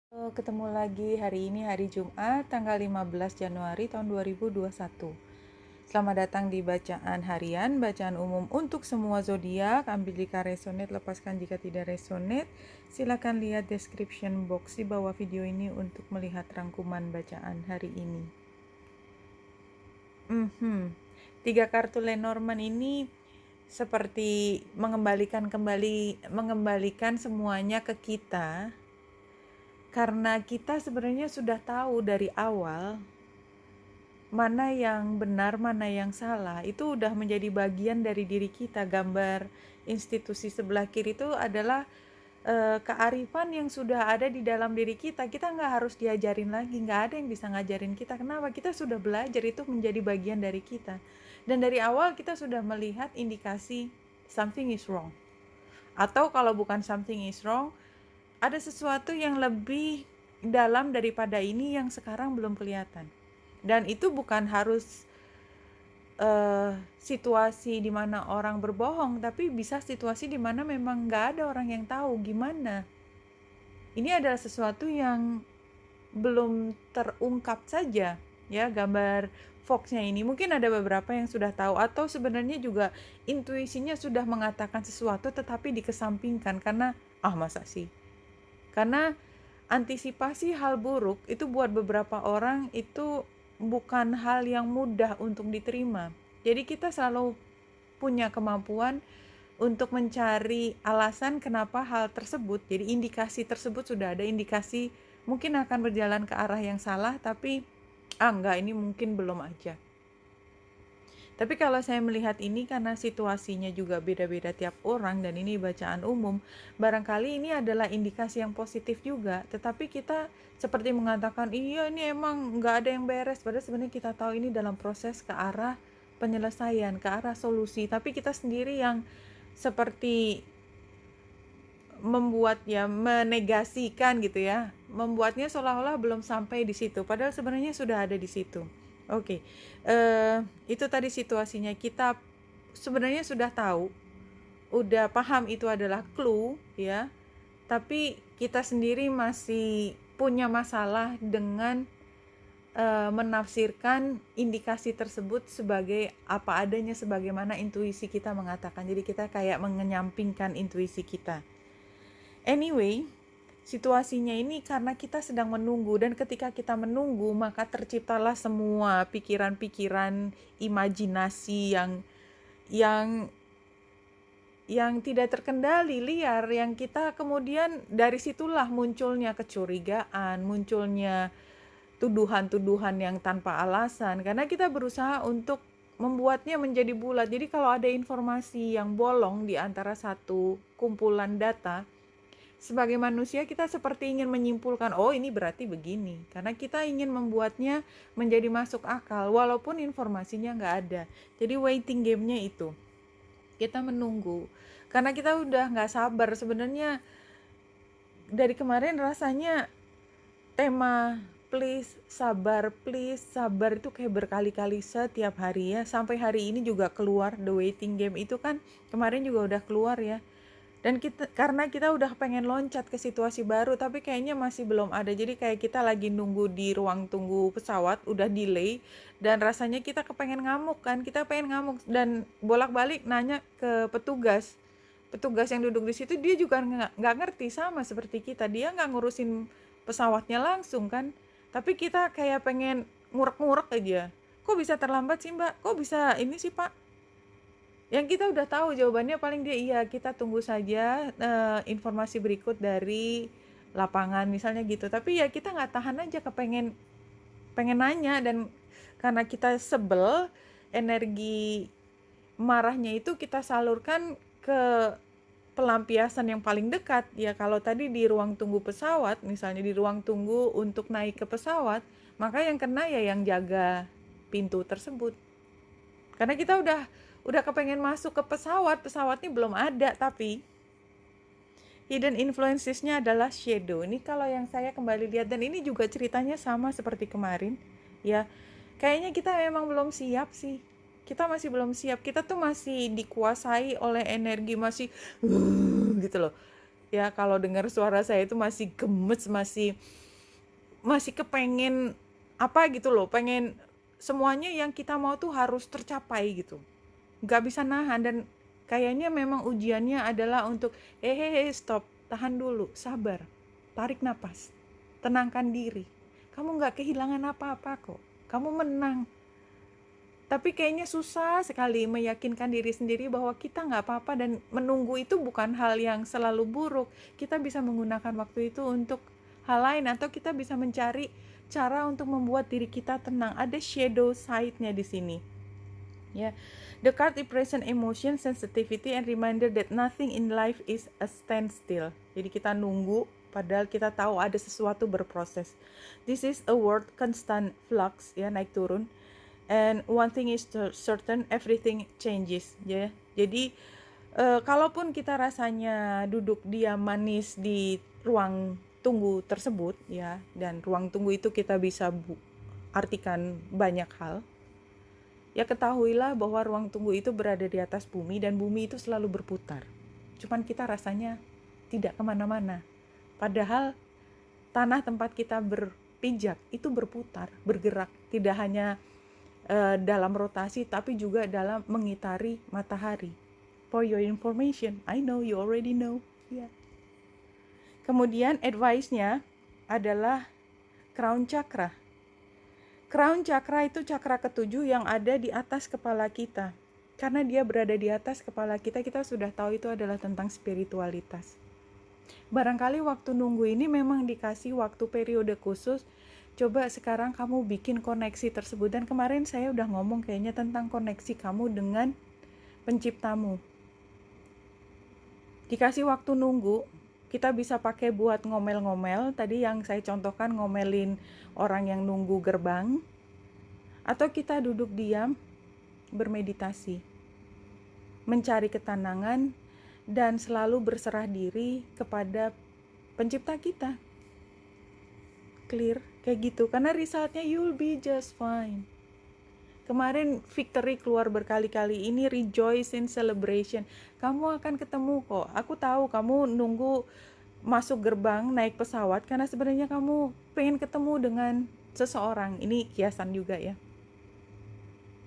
Ketemu lagi hari ini hari Jumat tanggal 15 Januari tahun 2021. Selamat datang di bacaan harian, bacaan umum untuk semua zodiak. Ambil jika resonate, lepaskan jika tidak resonate. Silakan lihat description box di bawah video ini untuk melihat rangkuman bacaan hari ini. 3 kartu Lenormand ini seperti mengembalikan semuanya ke kita. Karena kita sebenarnya sudah tahu dari awal mana yang benar, mana yang salah. Itu udah menjadi bagian dari diri kita. Gambar institusi sebelah kiri itu adalah kearifan yang sudah ada di dalam diri kita. Kita nggak harus diajarin lagi, nggak ada yang bisa ngajarin kita. Kenapa? Kita sudah belajar, itu menjadi bagian dari kita. Dan dari awal kita sudah melihat indikasi something is wrong. Atau kalau bukan something is wrong, ada sesuatu yang lebih dalam daripada ini yang sekarang belum kelihatan. Dan itu bukan harus situasi di mana orang berbohong, tapi bisa situasi di mana memang nggak ada orang yang tahu gimana. Ini adalah sesuatu yang belum terungkap saja, ya. Gambar Fox-nya ini mungkin ada beberapa yang sudah tahu, atau sebenarnya juga intuisinya sudah mengatakan sesuatu tetapi dikesampingkan karena masa sih. Karena antisipasi hal buruk itu buat beberapa orang itu bukan hal yang mudah untuk diterima. Jadi kita selalu punya kemampuan untuk mencari alasan kenapa hal tersebut. Jadi indikasi tersebut sudah ada, indikasi mungkin akan berjalan ke arah yang salah, tapi enggak, ini mungkin belum aja. Tapi kalau saya melihat ini karena situasinya juga beda-beda tiap orang dan ini bacaan umum, barangkali ini adalah indikasi yang positif juga. Tetapi kita seperti mengatakan, iya ini emang nggak ada yang beres. Padahal sebenarnya kita tahu ini dalam proses ke arah penyelesaian, ke arah solusi. Tapi kita sendiri yang seperti menegasikan gitu ya. Membuatnya seolah-olah belum sampai di situ. Padahal sebenarnya sudah ada di situ. Oke, itu tadi situasinya. Kita sebenarnya sudah tahu, udah paham itu adalah clue ya, tapi kita sendiri masih punya masalah dengan menafsirkan indikasi tersebut sebagai apa adanya, sebagaimana intuisi kita mengatakan. Jadi kita kayak mengenyampingkan intuisi kita. Anyway, situasinya ini karena kita sedang menunggu, dan ketika kita menunggu maka terciptalah semua pikiran-pikiran, imajinasi yang tidak terkendali, liar, yang kita kemudian dari situlah munculnya kecurigaan, munculnya tuduhan-tuduhan yang tanpa alasan, karena kita berusaha untuk membuatnya menjadi bulat. Jadi kalau ada informasi yang bolong di antara satu kumpulan data, sebagai manusia kita seperti ingin menyimpulkan, oh ini berarti begini, karena kita ingin membuatnya menjadi masuk akal walaupun informasinya nggak ada. Jadi waiting game-nya itu, kita menunggu karena kita udah nggak sabar. Sebenarnya dari kemarin rasanya tema please sabar itu kayak berkali-kali setiap hari ya, sampai hari ini juga keluar the waiting game itu kan, kemarin juga udah keluar ya. Dan karena kita udah pengen loncat ke situasi baru, tapi kayaknya masih belum ada. Jadi kayak kita lagi nunggu di ruang tunggu pesawat, udah delay, dan rasanya kita kepengen ngamuk kan, kita pengen ngamuk dan bolak-balik nanya ke petugas yang duduk di situ. Dia juga nggak ngerti, sama seperti kita, dia nggak ngurusin pesawatnya langsung kan, tapi kita kayak pengen ngurek-ngurek aja. Kok bisa terlambat sih mbak? Kok bisa ini sih pak? Yang kita udah tahu jawabannya, paling dia iya, kita tunggu saja informasi berikut dari lapangan misalnya gitu. Tapi ya kita nggak tahan aja, pengen nanya, dan karena kita sebel, energi marahnya itu kita salurkan ke pelampiasan yang paling dekat. Ya kalau tadi di ruang tunggu pesawat, misalnya di ruang tunggu untuk naik ke pesawat, maka yang kena ya yang jaga pintu tersebut. Karena kita udah kepengen masuk ke pesawatnya belum ada, tapi hidden influencesnya adalah shadow. Ini kalau yang saya kembali lihat, dan ini juga ceritanya sama seperti kemarin ya. Kayaknya kita memang belum siap sih. Kita masih belum siap. Kita tuh masih dikuasai oleh energi, masih gitu loh. ya. Kalau dengar suara saya itu masih gemes, masih kepengen apa gitu loh, pengen semuanya yang kita mau tuh harus tercapai gitu. Nggak bisa nahan, dan kayaknya memang ujiannya adalah untuk stop, tahan dulu, sabar, tarik napas, tenangkan diri. Kamu nggak kehilangan apa-apa kok, kamu menang. Tapi kayaknya susah sekali meyakinkan diri sendiri bahwa kita nggak apa-apa, dan menunggu itu bukan hal yang selalu buruk. Kita bisa menggunakan waktu itu untuk hal lain, atau kita bisa mencari cara untuk membuat diri kita tenang. Ada shadow side-nya di sini. Ya, the card represent emotion, sensitivity, and reminder that nothing in life is a standstill. Jadi kita nunggu, padahal kita tahu ada sesuatu berproses. This is a world constant flux, ya, naik turun. And one thing is certain, everything changes, ya. Jadi kalaupun kita rasanya duduk diam manis di ruang tunggu tersebut, ya, dan ruang tunggu itu kita bisa artikan banyak hal. Ya, ketahuilah bahwa ruang tunggu itu berada di atas bumi, dan bumi itu selalu berputar. Cuman kita rasanya tidak kemana-mana. Padahal tanah tempat kita berpijak itu berputar, bergerak, tidak hanya dalam rotasi, tapi juga dalam mengitari matahari. For your information, I know you already know. Yeah. Kemudian advice-nya adalah crown chakra. Crown chakra itu chakra ketujuh yang ada di atas kepala kita. Karena dia berada di atas kepala kita, kita sudah tahu itu adalah tentang spiritualitas. Barangkali waktu nunggu ini memang dikasih waktu periode khusus. Coba sekarang kamu bikin koneksi tersebut. Dan kemarin saya udah ngomong kayaknya tentang koneksi kamu dengan penciptamu. Dikasih waktu nunggu, kita bisa pakai buat ngomel-ngomel. Tadi yang saya contohkan, ngomelin orang yang nunggu gerbang. Atau kita duduk diam, bermeditasi, mencari ketenangan, dan selalu berserah diri kepada pencipta kita. Clear, kayak gitu. Karena resultnya you'll be just fine. Kemarin victory keluar berkali-kali, ini rejoice in celebration. Kamu akan ketemu kok. Aku tahu kamu nunggu masuk gerbang naik pesawat karena sebenarnya kamu pengen ketemu dengan seseorang. Ini kiasan juga ya.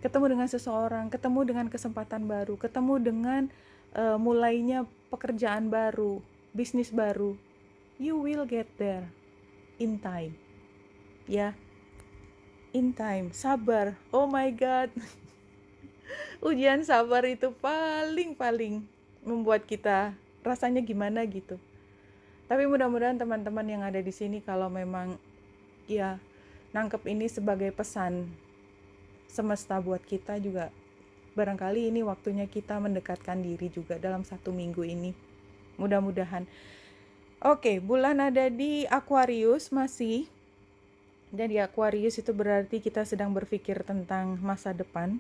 Ketemu dengan seseorang, ketemu dengan kesempatan baru, ketemu dengan mulainya pekerjaan baru, bisnis baru. You will get there in time. Ya. In time, sabar. Oh my god. Ujian sabar itu paling membuat kita rasanya gimana gitu. Tapi mudah-mudahan teman-teman yang ada di sini kalau memang ya nangkep ini sebagai pesan semesta buat kita juga, barangkali ini waktunya kita mendekatkan diri juga dalam 1 minggu ini. Mudah-mudahan. Oke, bulan ada di Aquarius masih. Dan di Aquarius itu berarti kita sedang berpikir tentang masa depan.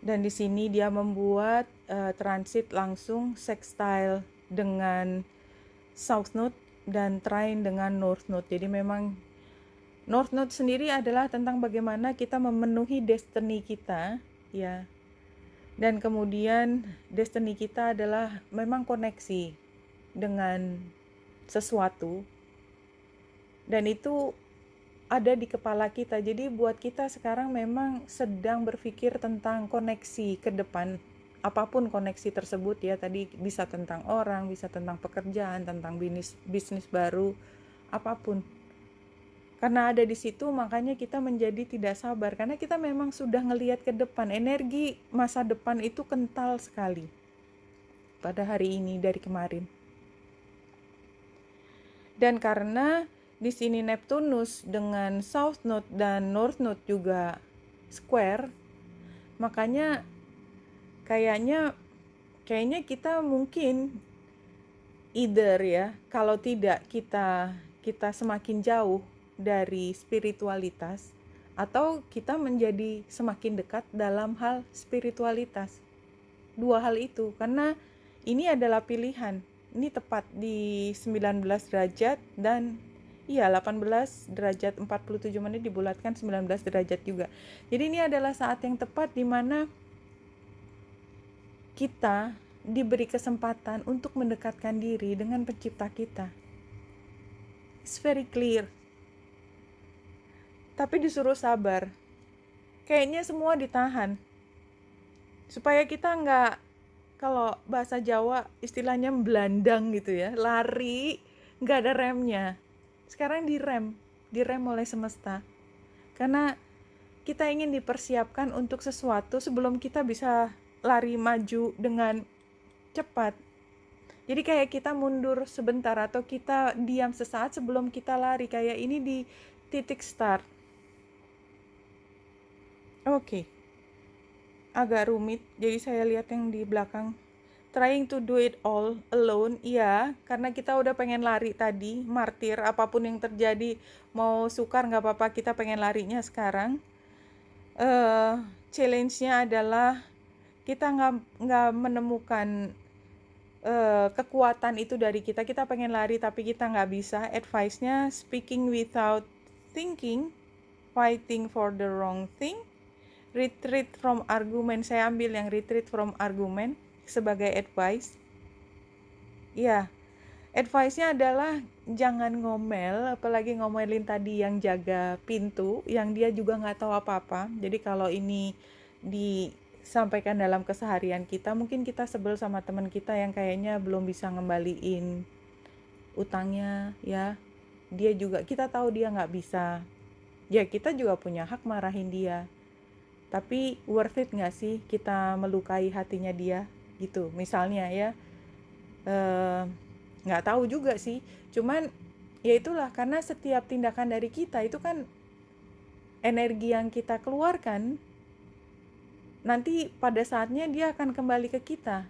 Dan di sini dia membuat transit langsung sextile dengan South Node dan trine dengan North Node. Jadi memang North Node sendiri adalah tentang bagaimana kita memenuhi destiny kita, ya. Dan kemudian destiny kita adalah memang koneksi dengan sesuatu. Dan itu ada di kepala kita. Jadi buat kita sekarang memang sedang berpikir tentang koneksi ke depan. Apapun koneksi tersebut ya, tadi bisa tentang orang, bisa tentang pekerjaan, tentang bisnis baru, apapun. Karena ada di situ makanya kita menjadi tidak sabar, karena kita memang sudah ngelihat ke depan. Energi masa depan itu kental sekali pada hari ini dari kemarin. Dan karena di sini Neptunus dengan South Node dan North Node juga square, makanya kayaknya kita mungkin either ya, kalau tidak kita semakin jauh dari spiritualitas, atau kita menjadi semakin dekat dalam hal spiritualitas. Dua hal itu, karena ini adalah pilihan. Ini tepat di 19 derajat dan 18 derajat 47 menit dibulatkan 19 derajat juga. Jadi ini adalah saat yang tepat di mana kita diberi kesempatan untuk mendekatkan diri dengan pencipta kita. It's very clear. Tapi disuruh sabar. Kayaknya semua ditahan. Supaya kita nggak, kalau bahasa Jawa istilahnya belandang gitu ya, lari, nggak ada remnya. Sekarang direm oleh semesta. Karena kita ingin dipersiapkan untuk sesuatu sebelum kita bisa lari maju dengan cepat. Jadi kayak kita mundur sebentar atau kita diam sesaat sebelum kita lari. Kayak ini di titik start. Oke. Agak rumit, jadi saya lihat yang di belakang. Trying to do it all alone, iya, karena kita udah pengen lari tadi, martir, apapun yang terjadi, mau sukar nggak apa-apa, kita pengen larinya sekarang. Challenge-nya adalah kita nggak menemukan kekuatan itu dari kita pengen lari tapi kita nggak bisa. Advice-nya, speaking without thinking, fighting for the wrong thing, retreat from argument. Saya ambil yang retreat from argument sebagai advice. Ya, advice-nya adalah jangan ngomel, apalagi ngomelin tadi yang jaga pintu, yang dia juga nggak tahu apa-apa. Jadi kalau ini disampaikan dalam keseharian kita, mungkin kita sebel sama teman kita yang kayaknya belum bisa ngembaliin utangnya, ya. Dia juga, kita tahu dia nggak bisa. Ya kita juga punya hak marahin dia. Tapi worth it nggak sih kita melukai hatinya dia gitu, misalnya ya. Nggak tahu juga sih, cuman ya itulah, karena setiap tindakan dari kita itu kan energi yang kita keluarkan, nanti pada saatnya dia akan kembali ke kita,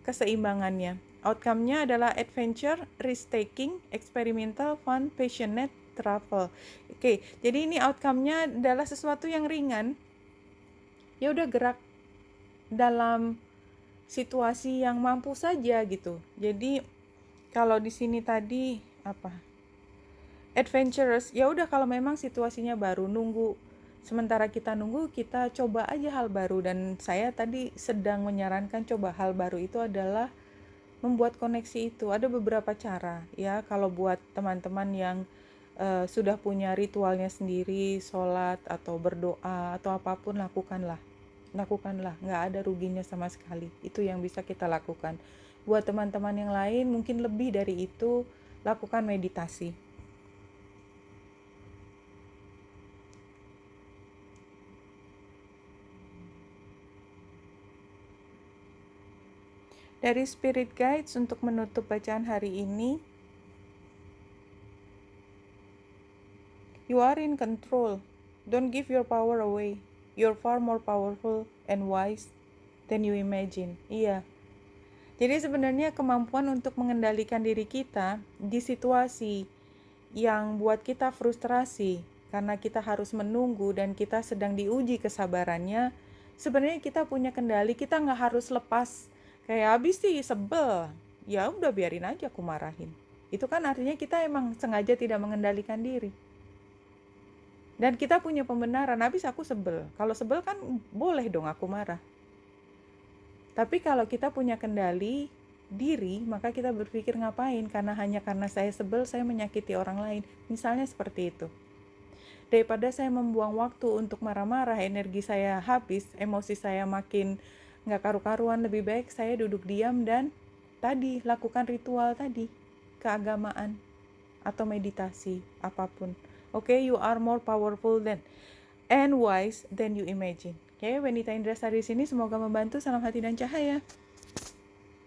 keseimbangannya. Outcome-nya adalah adventure, risk-taking, experimental, fun, passionate, travel. Oke, jadi ini outcome-nya adalah sesuatu yang ringan. Ya udah, gerak dalam situasi yang mampu saja gitu. Jadi kalau di sini tadi apa? Adventurous. Ya udah, kalau memang situasinya baru, nunggu. Sementara kita nunggu, kita coba aja hal baru. Dan saya tadi sedang menyarankan coba hal baru itu adalah membuat koneksi itu. Ada beberapa cara ya, kalau buat teman-teman yang sudah punya ritualnya sendiri, sholat atau berdoa atau apapun, lakukanlah, nggak ada ruginya sama sekali. Itu yang bisa kita lakukan. Buat teman-teman yang lain mungkin lebih dari itu, lakukan meditasi. Dari Spirit Guides untuk menutup bacaan hari ini, you are in control. Don't give your power away. You're far more powerful and wise than you imagine. Iya. Jadi sebenarnya kemampuan untuk mengendalikan diri kita di situasi yang buat kita frustrasi karena kita harus menunggu dan kita sedang diuji kesabarannya, sebenarnya kita punya kendali. Kita nggak harus lepas. Kayak habis sih sebel, ya udah biarin aja aku marahin. Itu kan artinya kita emang sengaja tidak mengendalikan diri. Dan kita punya pembenaran, habis aku sebel. Kalau sebel kan boleh dong aku marah. Tapi kalau kita punya kendali diri, maka kita berpikir ngapain, karena hanya karena saya sebel saya menyakiti orang lain. Misalnya seperti itu. Daripada saya membuang waktu untuk marah-marah, energi saya habis, emosi saya makin nggak karu-karuan, lebih baik saya duduk diam dan tadi lakukan ritual tadi, keagamaan atau meditasi, apapun. Okay, you are more powerful than and wise than you imagine. Okay, Wenita Indrasari di sini, semoga membantu. Salam hati dan cahaya.